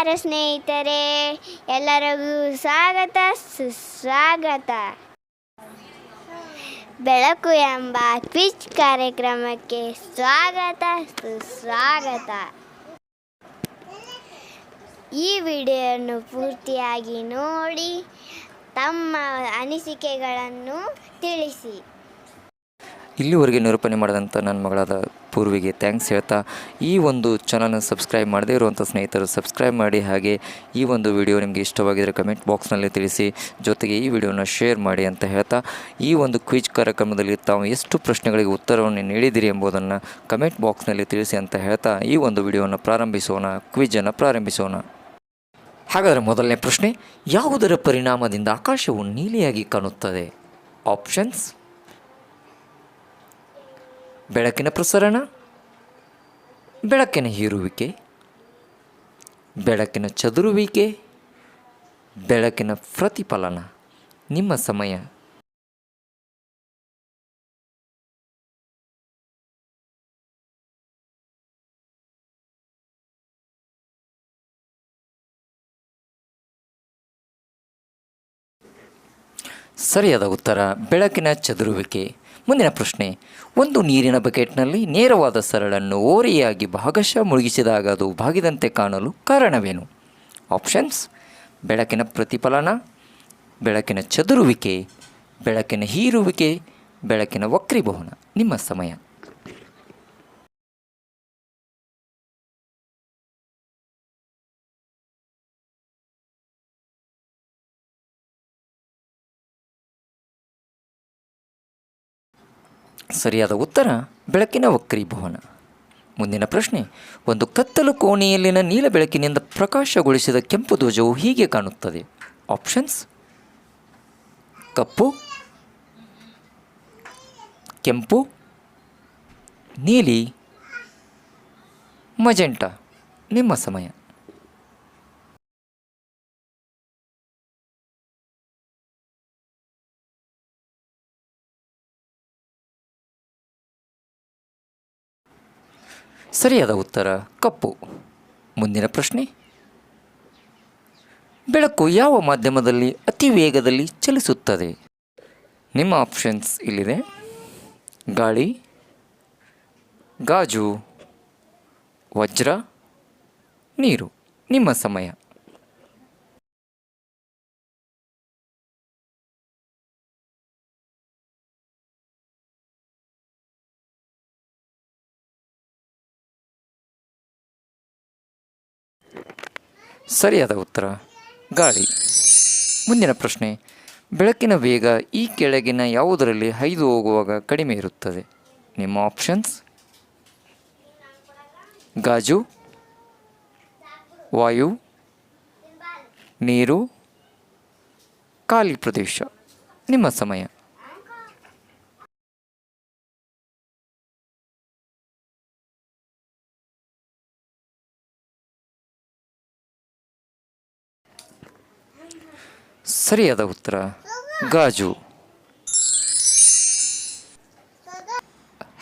ನಮಸ್ಕಾರ ಸ್ನೇಹಿತರೆ, ಎಲ್ಲರಿಗೂ ಸ್ವಾಗತ ಸುಸ್ವಾಗತ. ಬೆಳಕು ಎಂಬ ಕ್ವಿಜ್ ಕಾರ್ಯಕ್ರಮಕ್ಕೆ ಸ್ವಾಗತ ಸುಸ್ವಾಗತ. ಈ ವಿಡಿಯೋವನ್ನು ಪೂರ್ತಿಯಾಗಿ ನೋಡಿ ತಮ್ಮ ಅನಿಸಿಕೆಗಳನ್ನು ತಿಳಿಸಿ. ಇಲ್ಲಿವರೆಗೆ ನಿರೂಪಣೆ ಮಾಡಿದಂಥ ನನ್ನ ಮಗಳಾದ ಪೂರ್ವಿಗೆ ಥ್ಯಾಂಕ್ಸ್ ಹೇಳ್ತಾ, ಈ ಒಂದು ಚಾನಲ್ನ ಸಬ್ಸ್ಕ್ರೈಬ್ ಮಾಡದೇ ಇರುವಂಥ ಸ್ನೇಹಿತರು ಸಬ್ಸ್ಕ್ರೈಬ್ ಮಾಡಿ. ಹಾಗೆ ಈ ಒಂದು ವಿಡಿಯೋ ನಿಮಗೆ ಇಷ್ಟವಾಗಿದ್ದರೆ ಕಮೆಂಟ್ ಬಾಕ್ಸ್ನಲ್ಲಿ ತಿಳಿಸಿ, ಜೊತೆಗೆ ಈ ವಿಡಿಯೋನ ಶೇರ್ ಮಾಡಿ ಅಂತ ಹೇಳ್ತಾ, ಈ ಒಂದು ಕ್ವಿಜ್ ಕಾರ್ಯಕ್ರಮದಲ್ಲಿ ತಾವು ಎಷ್ಟು ಪ್ರಶ್ನೆಗಳಿಗೆ ಉತ್ತರವನ್ನು ನೀಡಿದಿರಿ ಎಂಬುದನ್ನು ಕಮೆಂಟ್ ಬಾಕ್ಸ್ನಲ್ಲಿ ತಿಳಿಸಿ ಅಂತ ಹೇಳ್ತಾ ಈ ಒಂದು ವಿಡಿಯೋನ ಪ್ರಾರಂಭಿಸೋಣ, ಕ್ವಿಜನ್ನು ಪ್ರಾರಂಭಿಸೋಣ. ಹಾಗಾದರೆ ಮೊದಲನೇ ಪ್ರಶ್ನೆ, ಯಾವುದರ ಪರಿಣಾಮದಿಂದ ಆಕಾಶವು ನೀಲಿಯಾಗಿ ಕಾಣುತ್ತದೆ? ಆಪ್ಷನ್ಸ್: ಬೆಳಕಿನ ಪ್ರಸರಣ, ಬೆಳಕಿನ ಹೀರುವಿಕೆ, ಬೆಳಕಿನ ಚದುರುವಿಕೆ, ಬೆಳಕಿನ ಪ್ರತಿಫಲನ. ನಿಮ್ಮ ಸಮಯ. ಸರಿಯಾದ ಉತ್ತರ ಬೆಳಕಿನ ಚದುರುವಿಕೆ. ಮುಂದಿನ ಪ್ರಶ್ನೆ, ಒಂದು ನೀರಿನ ಬಕೆಟ್ನಲ್ಲಿ ನೇರವಾದ ಸರಳನ್ನು ಓರೆಯಾಗಿ ಭಾಗಶಃ ಮುಳುಗಿಸಿದಾಗ ಅದು ಬಾಗಿದಂತೆ ಕಾಣಲು ಕಾರಣವೇನು? ಆಪ್ಷನ್ಸ್: ಬೆಳಕಿನ ಪ್ರತಿಫಲನ, ಬೆಳಕಿನ ಚದುರುವಿಕೆ, ಬೆಳಕಿನ ಹೀರುವಿಕೆ, ಬೆಳಕಿನ ವಕ್ರೀಭವನ. ನಿಮ್ಮ ಸಮಯ. ಸರಿಯಾದ ಉತ್ತರ ಬೆಳಕಿನ ವಕ್ರೀಭವನ. ಮುಂದಿನ ಪ್ರಶ್ನೆ, ಒಂದು ಕತ್ತಲು ಕೋಣೆಯಲ್ಲಿನ ನೀಲ ಬೆಳಕಿನಿಂದ ಪ್ರಕಾಶಗೊಳಿಸಿದ ಕೆಂಪು ಧ್ವಜವು ಹೀಗೆ ಕಾಣುತ್ತದೆ. ಆಪ್ಷನ್ಸ್: ಕಪ್ಪು, ಕೆಂಪು, ನೀಲಿ, ಮಜೆಂಟಾ. ನಿಮ್ಮ ಸಮಯ. ಸರಿಯಾದ ಉತ್ತರ ಕಪ್ಪು. ಮುಂದಿನ ಪ್ರಶ್ನೆ, ಬೆಳಕು ಯಾವ ಮಾಧ್ಯಮದಲ್ಲಿ ಅತಿ ವೇಗದಲ್ಲಿ ಚಲಿಸುತ್ತದೆ? ನಿಮ್ಮ ಆಪ್ಷನ್ಸ್ ಇಲ್ಲಿದೆ: ಗಾಳಿ, ಗಾಜು, ವಜ್ರ, ನೀರು. ನಿಮ್ಮ ಸಮಯ. ಸರಿಯಾದ ಉತ್ತರ ಗಾಳಿ. ಮುಂದಿನ ಪ್ರಶ್ನೆ, ಬೆಳಕಿನ ವೇಗ ಈ ಕೆಳಗಿನ ಯಾವುದರಲ್ಲಿ ಹಾಯ್ದು ಹೋಗುವಾಗ ಕಡಿಮೆ ಇರುತ್ತದೆ? ನಿಮ್ಮ ಆಪ್ಷನ್ಸ್: ಗಾಜು, ವಾಯು, ನೀರು, ಖಾಲಿ ಪ್ರದೇಶ. ನಿಮ್ಮ ಸಮಯ. ಸರಿಯಾದ ಉತ್ತರ ಗಾಜು.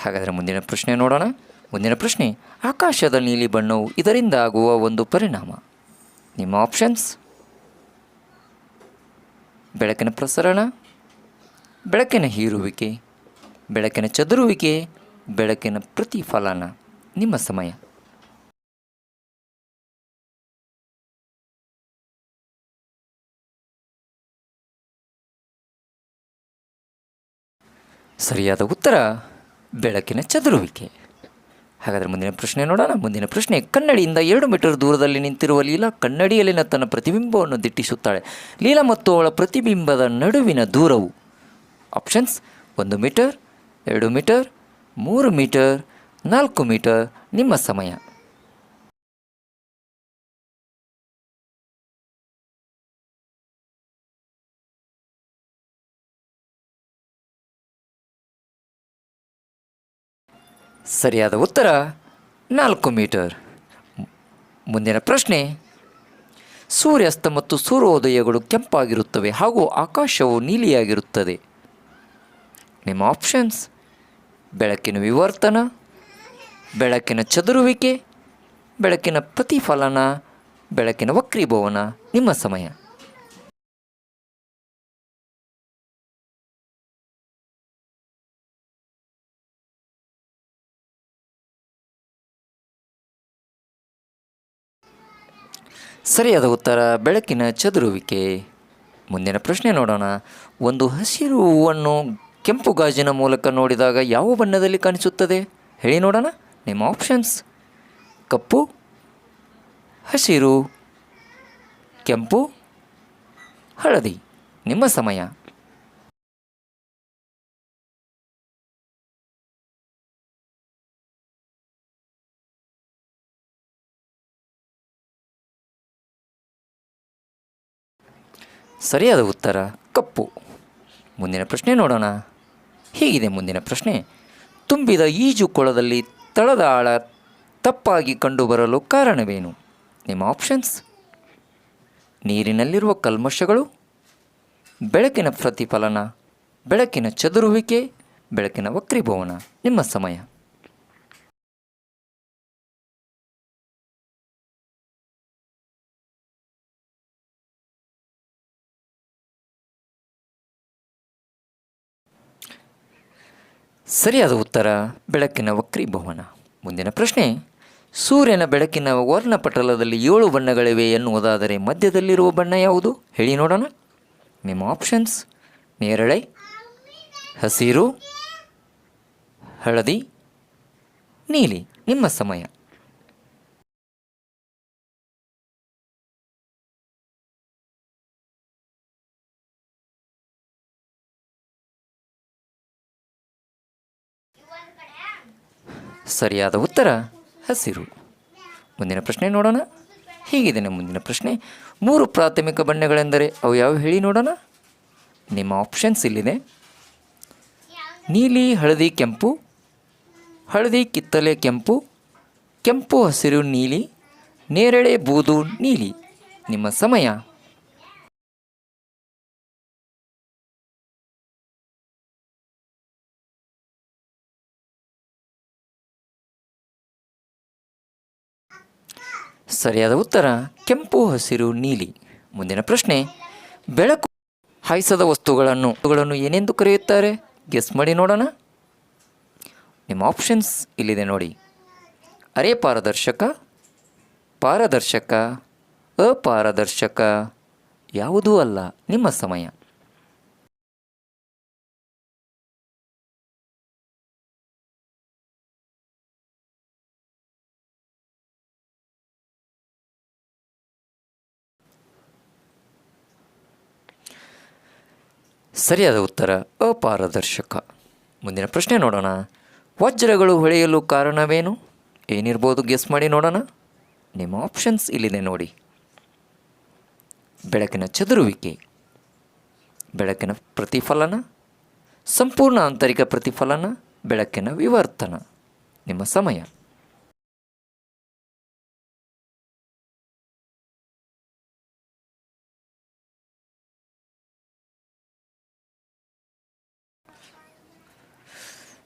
ಹಾಗಾದರೆ ಮುಂದಿನ ಪ್ರಶ್ನೆ ನೋಡೋಣ. ಮುಂದಿನ ಪ್ರಶ್ನೆ, ಆಕಾಶದ ನೀಲಿ ಬಣ್ಣವು ಇದರಿಂದ ಆಗುವ ಒಂದು ಪರಿಣಾಮ. ನಿಮ್ಮ ಆಪ್ಷನ್ಸ್: ಬೆಳಕಿನ ಪ್ರಸರಣ, ಬೆಳಕಿನ ಹೀರುವಿಕೆ, ಬೆಳಕಿನ ಚದುರುವಿಕೆ, ಬೆಳಕಿನ ಪ್ರತಿಫಲನ. ನಿಮ್ಮ ಸಮಯ. ಸರಿಯಾದ ಉತ್ತರ ಬೆಳಕಿನ ಚದುರುವಿಕೆ. ಹಾಗಾದರೆ ಮುಂದಿನ ಪ್ರಶ್ನೆ ನೋಡೋಣ. ಮುಂದಿನ ಪ್ರಶ್ನೆ, ಕನ್ನಡಿಯಿಂದ 2 ಮೀಟರ್ ದೂರದಲ್ಲಿ ನಿಂತಿರುವ ಲೀಲಾ ಕನ್ನಡಿಯಲ್ಲಿನ ತನ್ನ ಪ್ರತಿಬಿಂಬವನ್ನು ದಿಟ್ಟಿಸುತ್ತಾಳೆ. ಲೀಲಾ ಮತ್ತು ಅವಳ ಪ್ರತಿಬಿಂಬದ ನಡುವಿನ ದೂರವು? Options: 1 metre, 2 metre, 3 metre, 4 metre. ನಿಮ್ಮ ಸಮಯ. ಸರಿಯಾದ ಉತ್ತರ 4 ಮೀಟರ್. ಮುಂದಿನ ಪ್ರಶ್ನೆ, ಸೂರ್ಯಾಸ್ತ ಮತ್ತು ಸೂರ್ಯೋದಯಗಳು ಕೆಂಪಾಗಿರುತ್ತವೆ ಹಾಗೂ ಆಕಾಶವು ನೀಲಿಯಾಗಿರುತ್ತದೆ. ನಿಮ್ಮ ಆಪ್ಷನ್ಸ್: ಬೆಳಕಿನ ವಿವರ್ತನ, ಬೆಳಕಿನ ಚದುರುವಿಕೆ, ಬೆಳಕಿನ ಪ್ರತಿಫಲನ, ಬೆಳಕಿನ ವಕ್ರೀಭವನ ನಿಮ್ಮ ಸಮಯ. ಸರಿಯಾದ ಉತ್ತರ ಬೆಳಕಿನ ಚದುರುವಿಕೆ. ಮುಂದಿನ ಪ್ರಶ್ನೆ ನೋಡೋಣ. ಒಂದು ಹಸಿರು ಹೂವನ್ನು ಕೆಂಪು ಗಾಜಿನ ಮೂಲಕ ನೋಡಿದಾಗ ಯಾವ ಬಣ್ಣದಲ್ಲಿ ಕಾಣಿಸುತ್ತದೆ? ಹೇಳಿ ನೋಡೋಣ. ನಿಮ್ಮ ಆಪ್ಷನ್ಸ್: ಕಪ್ಪು, ಹಸಿರು, ಕೆಂಪು, ಹಳದಿ. ನಿಮ್ಮ ಸಮಯ. ಸರಿಯಾದ ಉತ್ತರ ಕಪ್ಪು. ಮುಂದಿನ ಪ್ರಶ್ನೆ ನೋಡೋಣ. ಹೀಗಿದೆ ಮುಂದಿನ ಪ್ರಶ್ನೆ. ತುಂಬಿದ ಈಜು ಕೊಳದಲ್ಲಿ ತಳದ ಆಳ ತಪ್ಪಾಗಿ ಕಂಡುಬರಲು ಕಾರಣವೇನು? ನಿಮ್ಮ ಆಪ್ಷನ್ಸ್: ನೀರಿನಲ್ಲಿರುವ ಕಲ್ಮಶಗಳು, ಬೆಳಕಿನ ಪ್ರತಿಫಲನ, ಬೆಳಕಿನ ಚದುರುವಿಕೆ, ಬೆಳಕಿನ ವಕ್ರೀಭವನ. ನಿಮ್ಮ ಸಮಯ. ಸರಿಯಾದ ಉತ್ತರ ಬೆಳಕಿನ ವಕ್ರೀಭವನ. ಮುಂದಿನ ಪ್ರಶ್ನೆ. ಸೂರ್ಯನ ಬೆಳಕಿನ ವರ್ಣಪಟಲದಲ್ಲಿ 7 ಬಣ್ಣಗಳಿವೆ ಎನ್ನುವುದಾದರೆ ಮಧ್ಯದಲ್ಲಿರುವ ಬಣ್ಣ ಯಾವುದು? ಹೇಳಿ ನೋಡೋಣ. ನಿಮ್ಮ ಆಪ್ಷನ್ಸ್: ನೇರಳೆ, ಹಸಿರು, ಹಳದಿ, ನೀಲಿ. ನಿಮ್ಮ ಸಮಯ. ಸರಿಯಾದ ಉತ್ತರ ಹಸಿರು. ಮುಂದಿನ ಪ್ರಶ್ನೆ ನೋಡೋಣ. ಹೀಗಿದೆ ಮುಂದಿನ ಪ್ರಶ್ನೆ. 3 ಪ್ರಾಥಮಿಕ ಬಣ್ಣಗಳೆಂದರೆ ಅವು ಯಾವ? ಹೇಳಿ ನೋಡೋಣ. ನಿಮ್ಮ ಆಪ್ಷನ್ಸ್ ಇಲ್ಲಿದೆ: ನೀಲಿ, ಹಳದಿ, ಕೆಂಪು, ಹಳದಿ, ಕಿತ್ತಲೆ ಕೆಂಪು, ಕೆಂಪು, ಹಸಿರು, ನೀಲಿ, ನೇರಳೆ, ಬೂದು, ನೀಲಿ. ನಿಮ್ಮ ಸಮಯ. ಸರಿಯಾದ ಉತ್ತರ ಕೆಂಪು, ಹಸಿರು, ನೀಲಿ. ಮುಂದಿನ ಪ್ರಶ್ನೆ. ಬೆಳಕು ಹಾಯಿಸದ ವಸ್ತುಗಳನ್ನು ಏನೆಂದು ಕರೆಯುತ್ತಾರೆ? ಗೆಸ್ ಮಾಡಿ ನೋಡೋಣ. ನಿಮ್ಮ ಆಪ್ಷನ್ಸ್ ಇಲ್ಲಿದೆ ನೋಡಿ. ಅರೆ ಪಾರದರ್ಶಕ, ಪಾರದರ್ಶಕ, ಅಪಾರದರ್ಶಕ, ಯಾವುದೂ ಅಲ್ಲ. ನಿಮ್ಮ ಸಮಯ. ಸರಿಯಾದ ಉತ್ತರ ಅಪಾರದರ್ಶಕ. ಮುಂದಿನ ಪ್ರಶ್ನೆ ನೋಡೋಣ. ವಜ್ರಗಳು ಹೊಳೆಯಲು ಕಾರಣವೇನು? ಏನಿರ್ಬೋದು? ಗೆಸ್ ಮಾಡಿ ನೋಡೋಣ. ನಿಮ್ಮ ಆಪ್ಷನ್ಸ್ ಇಲ್ಲಿದೆ ನೋಡಿ. ಬೆಳಕಿನ ಚದುರುವಿಕೆ, ಬೆಳಕಿನ ಪ್ರತಿಫಲನ, ಸಂಪೂರ್ಣ ಆಂತರಿಕ ಪ್ರತಿಫಲನ, ಬೆಳಕಿನ ವಿವರ್ತನ. ನಿಮ್ಮ ಸಮಯ.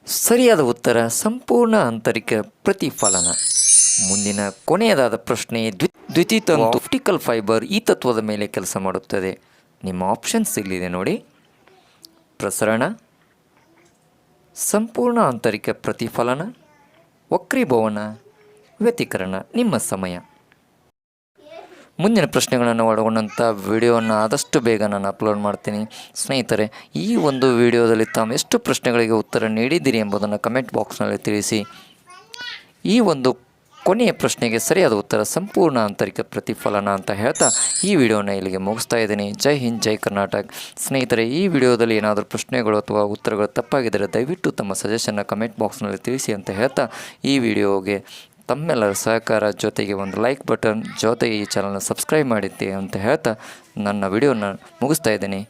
ಸರಿಯಾದ ಉತ್ತರ ಸಂಪೂರ್ಣ ಆಂತರಿಕ ಪ್ರತಿಫಲನ. ಮುಂದಿನ ಕೊನೆಯದಾದ ಪ್ರಶ್ನೆ. ದ್ಯುತಿತಂತು ಆಪ್ಟಿಕಲ್ ಫೈಬರ್ ಈ ತತ್ವದ ಮೇಲೆ ಕೆಲಸ ಮಾಡುತ್ತದೆ. ನಿಮ್ಮ ಆಪ್ಷನ್ಸ್ ಇಲ್ಲಿದೆ ನೋಡಿ. ಪ್ರಸರಣ, ಸಂಪೂರ್ಣ ಆಂತರಿಕ ಪ್ರತಿಫಲನ, ವಕ್ರೀಭವನ, ವ್ಯತಿಕರಣ. ನಿಮ್ಮ ಸಮಯ. ಮುಂದಿನ ಪ್ರಶ್ನೆಗಳನ್ನು ಒಳಗೊಂಡಂಥ ವಿಡಿಯೋವನ್ನು ಆದಷ್ಟು ಬೇಗ ನಾನು ಅಪ್ಲೋಡ್ ಮಾಡ್ತೀನಿ. ಸ್ನೇಹಿತರೆ, ಈ ಒಂದು ವಿಡಿಯೋದಲ್ಲಿ ತಾವು ಎಷ್ಟು ಪ್ರಶ್ನೆಗಳಿಗೆ ಉತ್ತರ ನೀಡಿದ್ದೀರಿ ಎಂಬುದನ್ನು ಕಮೆಂಟ್ ಬಾಕ್ಸ್ನಲ್ಲಿ ತಿಳಿಸಿ. ಈ ಒಂದು ಕೊನೆಯ ಪ್ರಶ್ನೆಗೆ ಸರಿಯಾದ ಉತ್ತರ ಸಂಪೂರ್ಣ ಆಂತರಿಕ ಪ್ರತಿಫಲನ ಅಂತ ಹೇಳ್ತಾ ಈ ವಿಡಿಯೋನ ಇಲ್ಲಿಗೆ ಮುಗಿಸ್ತಾ ಇದ್ದೀನಿ. ಜೈ ಹಿಂದ್, ಜೈ ಕರ್ನಾಟಕ. ಸ್ನೇಹಿತರೆ, ಈ ವಿಡಿಯೋದಲ್ಲಿ ಏನಾದರೂ ಪ್ರಶ್ನೆಗಳು ಅಥವಾ ಉತ್ತರಗಳು ತಪ್ಪಾಗಿದ್ದರೆ ದಯವಿಟ್ಟು ತಮ್ಮ ಸಜೆಷನ್ನ ಕಮೆಂಟ್ ಬಾಕ್ಸ್ನಲ್ಲಿ ತಿಳಿಸಿ ಅಂತ ಹೇಳ್ತಾ ಈ ವಿಡಿಯೋಗೆ ತಮ್ಮೆಲ್ಲರ ಸಹಕಾರ ಜೊತೆಗೆ ಒಂದು ಲೈಕ್ ಬಟನ್ ಜೊತೆಗೆ ಈ ಚಾನಲ್ನ ಸಬ್ಸ್ಕ್ರೈಬ್ ಮಾಡಿದ್ದೆ ಅಂತ ಹೇಳ್ತಾ ನನ್ನ ವಿಡಿಯೋನ ಮುಗಿಸ್ತಾ ಇದ್ದೀನಿ.